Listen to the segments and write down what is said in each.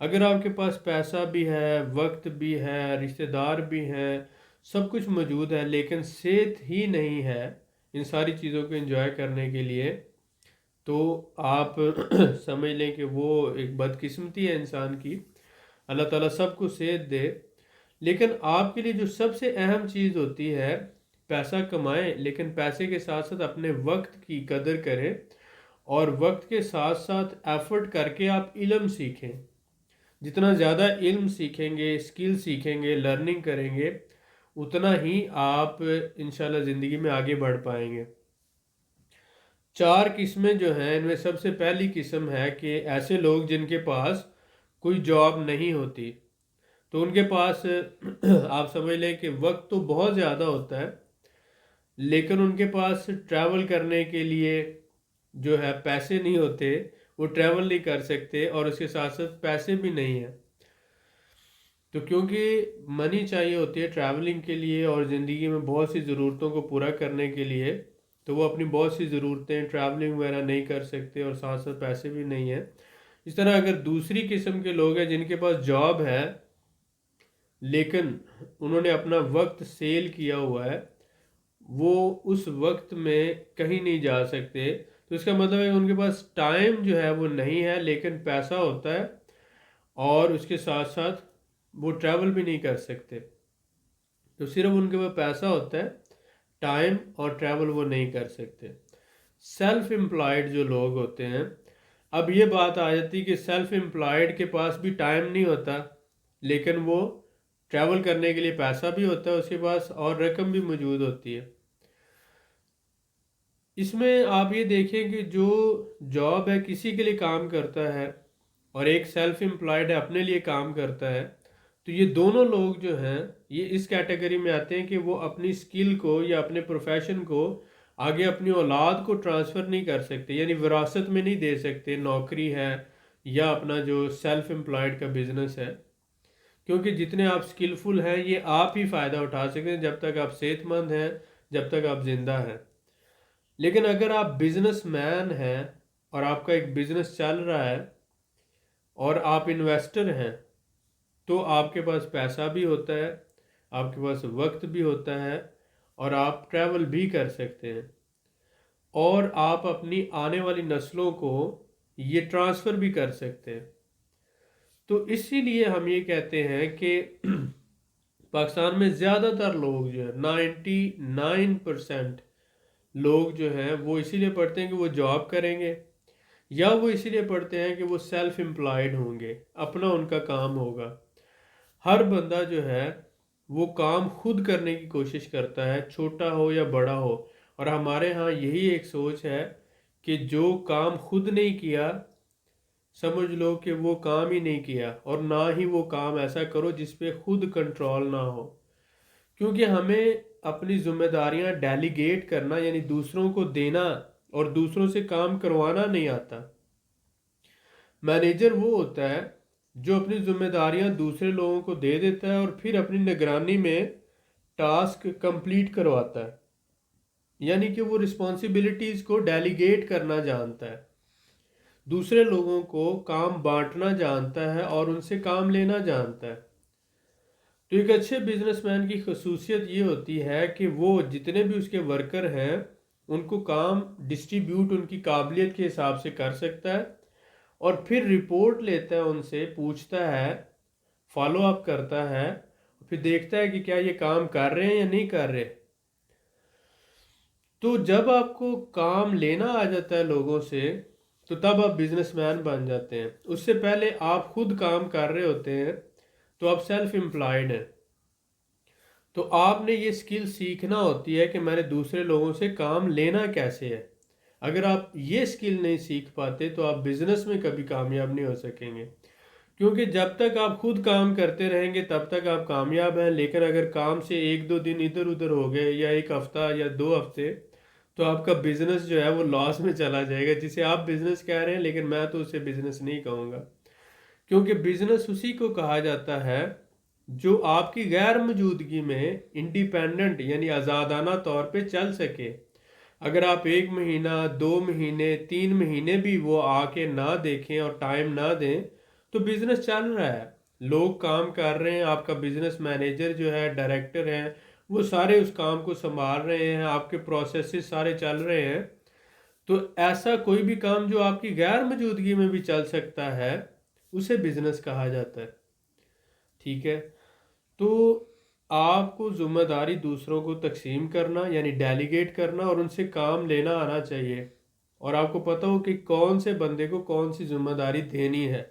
اگر آپ کے پاس پیسہ بھی ہے، وقت بھی ہے، رشتہ دار بھی ہیں، سب کچھ موجود ہے، لیکن صحت ہی نہیں ہے ان ساری چیزوں کو انجوائے کرنے کے لیے، تو آپ سمجھ لیں کہ وہ ایک بدقسمتی ہے انسان کی۔ اللہ تعالیٰ سب کو صحت دے، لیکن آپ کے لیے جو سب سے اہم چیز ہوتی ہے، پیسہ کمائیں لیکن پیسے کے ساتھ ساتھ اپنے وقت کی قدر کریں، اور وقت کے ساتھ ساتھ ایفرٹ کر کے آپ علم سیکھیں۔ جتنا زیادہ علم سیکھیں گے، اسکل سیکھیں گے، لرننگ کریں گے، اتنا ہی آپ انشاءاللہ زندگی میں آگے بڑھ پائیں گے۔ 4 قسمیں جو ہیں، ان میں سب سے پہلی قسم ہے کہ ایسے لوگ جن کے پاس کوئی جاب نہیں ہوتی، تو ان کے پاس آپ سمجھ لیں کہ وقت تو بہت زیادہ ہوتا ہے، لیکن ان کے پاس ٹریول کرنے کے لیے جو ہے پیسے نہیں ہوتے، وہ ٹریول نہیں کر سکتے، اور اس کے ساتھ ساتھ پیسے بھی نہیں ہیں۔ تو کیونکہ منی چاہیے ہوتی ہے ٹریولنگ کے لیے اور زندگی میں بہت سی ضرورتوں کو پورا کرنے کے لیے، تو وہ اپنی بہت سی ضرورتیں ٹریولنگ وغیرہ نہیں کر سکتے، اور ساتھ ساتھ پیسے بھی نہیں ہیں۔ اس طرح اگر دوسری قسم کے لوگ ہیں جن کے پاس جاب ہے لیکن انہوں نے اپنا وقت سیل کیا ہوا ہے، وہ اس وقت میں کہیں نہیں جا سکتے، تو اس کا مطلب ہے کہ ان کے پاس ٹائم جو ہے وہ نہیں ہے، لیکن پیسہ ہوتا ہے، اور اس کے ساتھ ساتھ وہ ٹریول بھی نہیں کر سکتے۔ تو صرف ان کے پاس پیسہ ہوتا ہے، ٹائم اور ٹریول وہ نہیں کر سکتے۔ سیلف امپلائڈ جو لوگ ہوتے ہیں، اب یہ بات آ جاتی کہ سیلف امپلائڈ کے پاس بھی ٹائم نہیں ہوتا، لیکن وہ ٹریول کرنے کے لیے پیسہ بھی ہوتا ہے اس کے پاس، اور رقم بھی موجود ہوتی ہے۔ اس میں آپ یہ دیکھیں کہ جو جاب ہے کسی کے لیے کام کرتا ہے، اور ایک سیلف امپلائڈ ہے اپنے لیے کام کرتا ہے، تو یہ دونوں لوگ جو ہیں یہ اس کیٹیگری میں آتے ہیں کہ وہ اپنی سکل کو یا اپنے پروفیشن کو آگے اپنی اولاد کو ٹرانسفر نہیں کر سکتے، یعنی وراثت میں نہیں دے سکتے، نوکری ہے یا اپنا جو سیلف امپلائڈ کا بزنس ہے، کیونکہ جتنے آپ سکلفل ہیں یہ آپ ہی فائدہ اٹھا سکتے ہیں جب تک آپ صحت مند ہیں، جب تک آپ زندہ ہیں۔ لیکن اگر آپ بزنس مین ہیں اور آپ کا ایک بزنس چل رہا ہے اور آپ انویسٹر ہیں، تو آپ کے پاس پیسہ بھی ہوتا ہے، آپ کے پاس وقت بھی ہوتا ہے، اور آپ ٹریول بھی کر سکتے ہیں، اور آپ اپنی آنے والی نسلوں کو یہ ٹرانسفر بھی کر سکتے ہیں۔ تو اسی لیے ہم یہ کہتے ہیں کہ پاکستان میں زیادہ تر لوگ جو ہے 99% لوگ جو ہیں وہ اسی لیے پڑھتے ہیں کہ وہ جاب کریں گے، یا وہ اسی لیے پڑھتے ہیں کہ وہ سیلف امپلائڈ ہوں گے، اپنا ان کا کام ہوگا۔ ہر بندہ جو ہے وہ کام خود کرنے کی کوشش کرتا ہے، چھوٹا ہو یا بڑا ہو، اور ہمارے ہاں یہی ایک سوچ ہے کہ جو کام خود نہیں کیا، سمجھ لو کہ وہ کام ہی نہیں کیا، اور نہ ہی وہ کام ایسا کرو جس پہ خود کنٹرول نہ ہو، کیونکہ ہمیں اپنی ذمہ داریاں ڈیلیگیٹ کرنا یعنی دوسروں کو دینا اور دوسروں سے کام کروانا نہیں آتا۔ مینیجر وہ ہوتا ہے جو اپنی ذمہ داریاں دوسرے لوگوں کو دے دیتا ہے اور پھر اپنی نگرانی میں ٹاسک کمپلیٹ کرواتا ہے، یعنی کہ وہ رسپانسبلٹیز کو ڈیلیگیٹ کرنا جانتا ہے، دوسرے لوگوں کو کام بانٹنا جانتا ہے اور ان سے کام لینا جانتا ہے۔ تو ایک اچھے بزنس مین کی خصوصیت یہ ہوتی ہے کہ وہ جتنے بھی اس کے ورکر ہیں ان کو کام ڈسٹریبیوٹ ان کی قابلیت کے حساب سے کر سکتا ہے، اور پھر رپورٹ لیتا ہے، ان سے پوچھتا ہے، فالو اپ کرتا ہے، پھر دیکھتا ہے کہ کیا یہ کام کر رہے ہیں یا نہیں کر رہے۔ تو جب آپ کو کام لینا آ جاتا ہے لوگوں سے، تو تب آپ بزنس مین بن جاتے ہیں۔ اس سے پہلے آپ خود کام کر رہے ہوتے ہیں، تو آپ سیلف امپلائڈ ہیں۔ تو آپ نے یہ سکل سیکھنا ہوتی ہے کہ میں نے دوسرے لوگوں سے کام لینا کیسے ہے۔ اگر آپ یہ سکل نہیں سیکھ پاتے تو آپ بزنس میں کبھی کامیاب نہیں ہو سکیں گے، کیونکہ جب تک آپ خود کام کرتے رہیں گے تب تک آپ کامیاب ہیں، لیکن اگر کام سے 1-2 دن ادھر ادھر ہو گئے یا 1 ہفتہ یا 2 ہفتے، تو آپ کا بزنس جو ہے وہ لاس میں چلا جائے گا، جسے آپ بزنس کہہ رہے ہیں لیکن میں تو اسے بزنس نہیں کہوں گا، کیونکہ بزنس اسی کو کہا جاتا ہے جو آپ کی غیر موجودگی میں انڈیپینڈنٹ یعنی آزادانہ طور پہ چل سکے۔ اگر آپ 1 مہینہ، 2 مہینے، 3 مہینے بھی وہ آ کے نہ دیکھیں اور ٹائم نہ دیں، تو بزنس چل رہا ہے، لوگ کام کر رہے ہیں، آپ کا بزنس مینیجر جو ہے، ڈائریکٹر ہیں، وہ سارے اس کام کو سنبھال رہے ہیں، آپ کے پروسیسز سارے چل رہے ہیں. تو ایسا کوئی بھی کام جو آپ کی غیر موجودگی میں بھی چل سکتا ہے اسے بزنس کہا جاتا ہے. ٹھیک ہے، تو آپ کو ذمہ داری دوسروں کو تقسیم کرنا یعنی ڈیلیگیٹ کرنا اور ان سے کام لینا آنا چاہیے، اور آپ کو پتہ ہو کہ کون سے بندے کو کون سی ذمہ داری دینی ہے.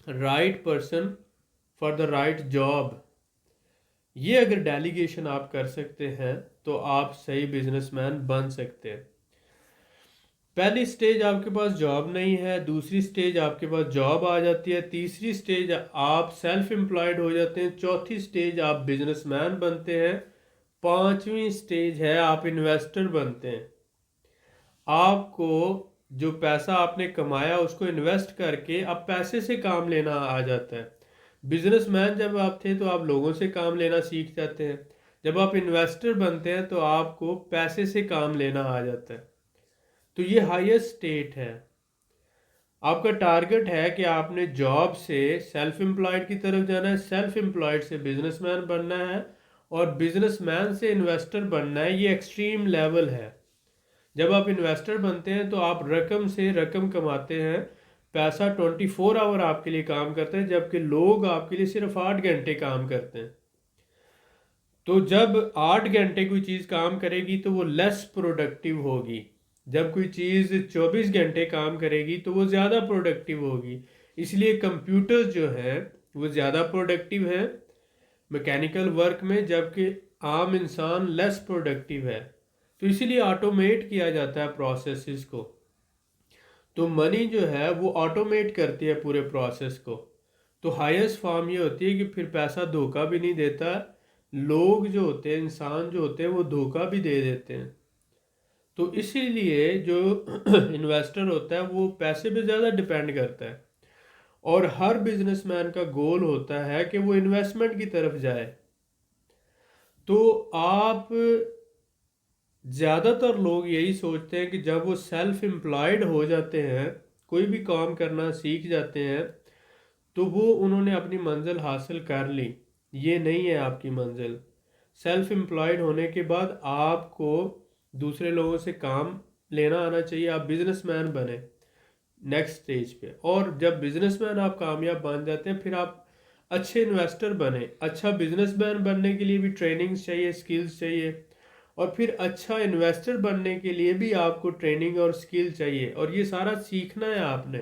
Right person for the right job, یہ اگر ڈیلیگیشن آپ کر سکتے ہیں تو آپ صحیح بزنس مین بن سکتے ہیں. پہلی سٹیج آپ کے پاس جاب نہیں ہے، دوسری سٹیج آپ کے پاس جاب آ جاتی ہے، تیسری سٹیج آپ سیلف امپلائڈ ہو جاتے ہیں، چوتھی سٹیج آپ بزنس مین بنتے ہیں، پانچویں سٹیج ہے آپ انویسٹر بنتے ہیں. آپ کو جو پیسہ آپ نے کمایا اس کو انویسٹ کر کے اب پیسے سے کام لینا آ جاتا ہے. بزنس مین جب آپ تھے تو آپ لوگوں سے کام لینا سیکھ جاتے ہیں، جب آپ انویسٹر بنتے ہیں تو آپ کو پیسے سے کام لینا آ جاتا ہے. تو یہ ہائیسٹ سٹیٹ ہے. آپ کا ٹارگٹ ہے کہ آپ نے جاب سے سیلف امپلائڈ کی طرف جانا ہے، سیلف امپلائڈ سے بزنس مین بننا ہے، اور بزنس مین سے انویسٹر بننا ہے. یہ ایکسٹریم لیول ہے. جب آپ انویسٹر بنتے ہیں تو آپ رقم سے رقم کماتے ہیں، پیسہ 24 آور آپ کے لیے کام کرتے ہیں، جبکہ لوگ آپ کے لیے صرف 8 گھنٹے کام کرتے ہیں. تو جب 8 گھنٹے کوئی چیز کام کرے گی تو وہ لیس پروڈکٹیو ہوگی، جب کوئی چیز 24 گھنٹے کام کرے گی تو وہ زیادہ پروڈکٹیو ہوگی. اس لیے کمپیوٹر جو ہے وہ زیادہ پروڈکٹیو ہے میکینیکل ورک میں، جبکہ عام انسان لیس پروڈکٹیو ہے. تو اسی لیے آٹومیٹ کیا جاتا ہے پروسیسز کو. تو منی جو ہے وہ آٹومیٹ کرتی ہے پورے پروسیس کو. تو ہائیسٹ فارم یہ ہوتی ہے کہ پھر پیسہ دھوکہ بھی نہیں دیتا، لوگ جو ہوتے ہیں، انسان جو ہوتے ہیں، وہ دھوکہ بھی دے دیتے ہیں. تو اسی لیے جو انویسٹر ہوتا ہے وہ پیسے پہ زیادہ ڈیپینڈ کرتا ہے، اور ہر بزنس مین کا گول ہوتا ہے کہ وہ انویسٹمنٹ کی طرف جائے. تو آپ زیادہ تر لوگ یہی سوچتے ہیں کہ جب وہ سیلف امپلائڈ ہو جاتے ہیں، کوئی بھی کام کرنا سیکھ جاتے ہیں، تو وہ انہوں نے اپنی منزل حاصل کر لی. یہ نہیں ہے آپ کی منزل. سیلف امپلائڈ ہونے کے بعد آپ کو دوسرے لوگوں سے کام لینا آنا چاہیے، آپ بزنس مین بنے نیکسٹ سٹیج پہ. اور جب بزنس مین آپ کامیاب بن جاتے ہیں پھر آپ اچھے انویسٹر بنے. اچھا بزنس مین بننے کے لیے بھی ٹریننگز چاہیے، سکلز چاہیے، اور پھر اچھا انویسٹر بننے کے لیے بھی آپ کو ٹریننگ اور سکل چاہیے، اور یہ سارا سیکھنا ہے آپ نے.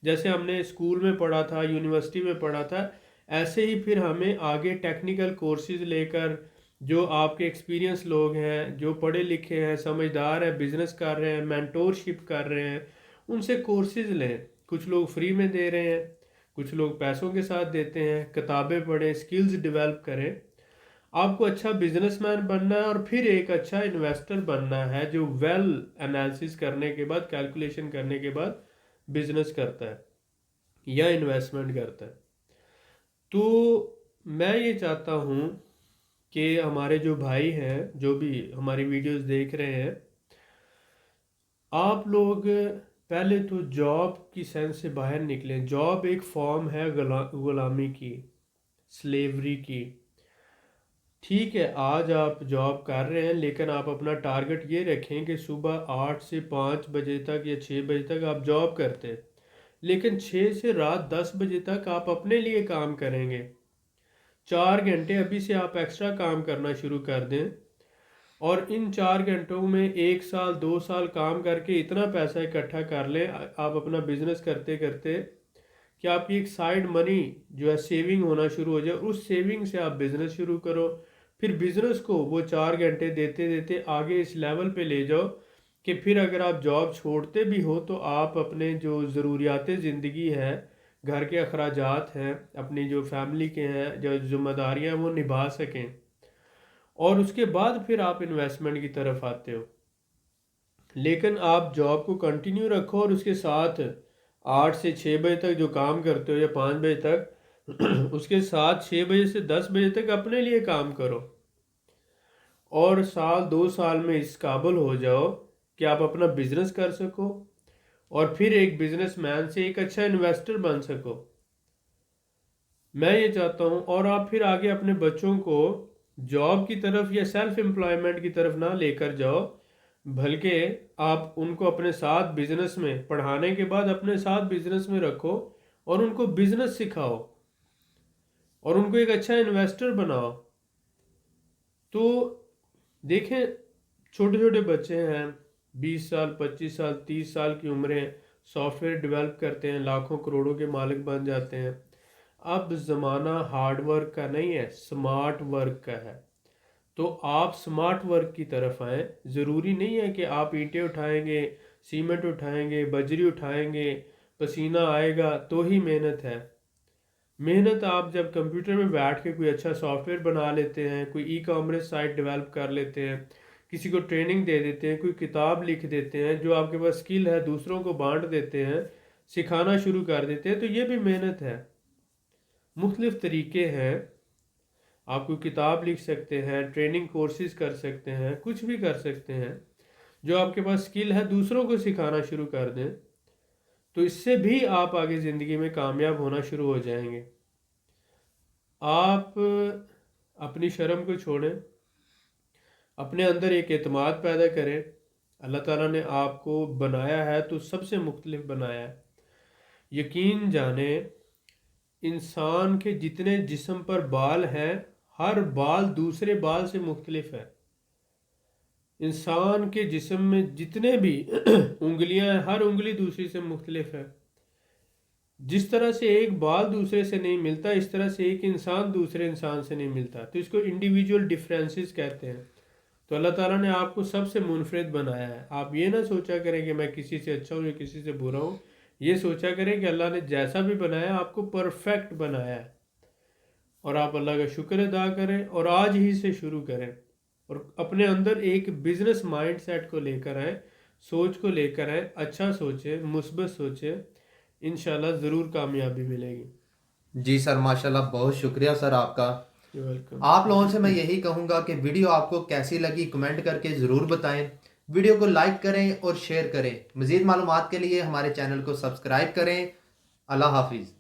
جیسے ہم نے اسکول میں پڑھا تھا، یونیورسٹی میں پڑھا تھا، ایسے ہی پھر ہمیں آگے ٹیکنیکل کورسز لے کر جو آپ کے ایکسپیرینس لوگ ہیں، جو پڑھے لکھے ہیں، سمجھدار ہیں، بزنس کر رہے ہیں، مینٹورشپ کر رہے ہیں، ان سے کورسز لیں. کچھ لوگ فری میں دے رہے ہیں، کچھ لوگ پیسوں کے ساتھ دیتے ہیں. کتابیں پڑھیں، سکلز ڈیولپ کریں. آپ کو اچھا بزنس مین بننا ہے اور پھر ایک اچھا انویسٹر بننا ہے جو ویل انالیسس کرنے کے بعد، کیلکولیشن کرنے کے بعد بزنس کرتا ہے یا انویسٹمنٹ کرتا ہے. تو میں یہ چاہتا ہوں کہ ہمارے جو بھائی ہیں، جو بھی ہماری ویڈیوز دیکھ رہے ہیں، آپ لوگ پہلے تو جاب کی سینس سے باہر نکلیں. جاب ایک فارم ہے غلامی کی، سلیوری کی. ٹھیک ہے، آج آپ جاب کر رہے ہیں، لیکن آپ اپنا ٹارگٹ یہ رکھیں کہ صبح 8 سے 5 بجے تک یا 6 بجے تک آپ جاب کرتے ہیں، لیکن 6 سے رات 10 بجے تک آپ اپنے لیے کام کریں گے. 4 گھنٹے ابھی سے آپ ایکسٹرا کام کرنا شروع کر دیں، اور ان 4 گھنٹوں میں 1 سال 2 سال کام کر کے اتنا پیسہ اکٹھا کر لیں آپ اپنا بزنس کرتے کرتے کہ آپ کی ایک سائیڈ منی جو ہے سیونگ ہونا شروع ہو جائے. اس سیونگ سے آپ بزنس شروع کرو. پھر بزنس کو وہ 4 گھنٹے دیتے دیتے آگے اس لیول پہ لے جاؤ کہ پھر اگر آپ جاب چھوڑتے بھی ہو تو آپ اپنے جو ضروریات زندگی ہے، گھر کے اخراجات ہیں، اپنی جو فیملی کے ہیں، جو ذمہ داریاں ہیں، وہ نبھا سکیں. اور اس کے بعد پھر آپ انویسٹمنٹ کی طرف آتے ہو. لیکن آپ جاب کو کنٹینیو رکھو اور اس کے ساتھ 8 سے 6 بجے تک جو کام کرتے ہو یا 5 بجے تک، اس کے ساتھ 6 بجے سے 10 بجے تک اپنے لیے کام کرو. اور 1 2 سال میں اس قابل ہو جاؤ کہ آپ اپنا بزنس کر سکو اور پھر ایک بزنس مین سے ایک اچھا انویسٹر بن سکو. میں یہ چاہتا ہوں. اور آپ پھر آگے اپنے بچوں کو جاب کی طرف یا سیلف امپلائمنٹ کی طرف نہ لے کر جاؤ، بلکہ آپ ان کو اپنے ساتھ بزنس میں، پڑھانے کے بعد اپنے ساتھ بزنس میں رکھو اور ان کو بزنس سکھاؤ اور ان کو ایک اچھا انویسٹر بناؤ. تو دیکھیں، چھوٹے چھوٹے بچے ہیں، 20 سال، 25 سال، 30 سال کی عمریں، سافٹ ویئر ڈیولپ کرتے ہیں، لاکھوں کروڑوں کے مالک بن جاتے ہیں. اب زمانہ ہارڈ ورک کا نہیں ہے، سمارٹ ورک کا ہے. تو آپ سمارٹ ورک کی طرف آئیں. ضروری نہیں ہے کہ آپ اینٹیں اٹھائیں گے، سیمنٹ اٹھائیں گے، بجری اٹھائیں گے، پسینہ آئے گا تو ہی محنت ہے. محنت آپ جب کمپیوٹر میں بیٹھ کے کوئی اچھا سافٹ ویئر بنا لیتے ہیں، کوئی ای کامرس سائٹ ڈیولپ کر لیتے ہیں، کسی کو ٹریننگ دے دیتے ہیں، کوئی کتاب لکھ دیتے ہیں، جو آپ کے پاس سکل ہے دوسروں کو بانٹ دیتے ہیں، سکھانا شروع کر دیتے ہیں، تو یہ بھی محنت ہے. مختلف طریقے ہیں. آپ کوئی کتاب لکھ سکتے ہیں، ٹریننگ کورسز کر سکتے ہیں، کچھ بھی کر سکتے ہیں. جو آپ کے پاس سکل ہے دوسروں کو سکھانا شروع کر دیں، تو اس سے بھی آپ آگے زندگی میں کامیاب ہونا شروع ہو جائیں گے. آپ اپنی شرم کو چھوڑیں، اپنے اندر ایک اعتماد پیدا کریں. اللہ تعالیٰ نے آپ کو بنایا ہے تو سب سے مختلف بنایا ہے. یقین جانیں، انسان کے جتنے جسم پر بال ہیں، ہر بال دوسرے بال سے مختلف ہے. انسان کے جسم میں جتنے بھی انگلیاں ہیں، ہر انگلی دوسری سے مختلف ہے. جس طرح سے ایک بال دوسرے سے نہیں ملتا، اس طرح سے ایک انسان دوسرے انسان سے نہیں ملتا. تو اس کو انڈیویجول ڈفرینسز کہتے ہیں. تو اللہ تعالیٰ نے آپ کو سب سے منفرد بنایا ہے. آپ یہ نہ سوچا کریں کہ میں کسی سے اچھا ہوں یا کسی سے برا ہوں. یہ سوچا کریں کہ اللہ نے جیسا بھی بنایا آپ کو پرفیکٹ بنایا ہے، اور آپ اللہ کا شکر ادا کریں اور آج ہی سے شروع کریں اور اپنے اندر ایک بزنس مائنڈ سیٹ کو لے کر آئیں، سوچ کو لے کر آئیں. اچھا سوچیں، مثبت سوچیں، انشاءاللہ ضرور کامیابی ملے گی. جی سر، ماشاءاللہ، بہت شکریہ سر آپ کا. You welcome. آپ لوگوں سے میں یہی کہوں گا کہ ویڈیو آپ کو کیسی لگی کمنٹ کر کے ضرور بتائیں. ویڈیو کو لائک کریں اور شیئر کریں. مزید معلومات کے لیے ہمارے چینل کو سبسکرائب کریں. اللہ حافظ.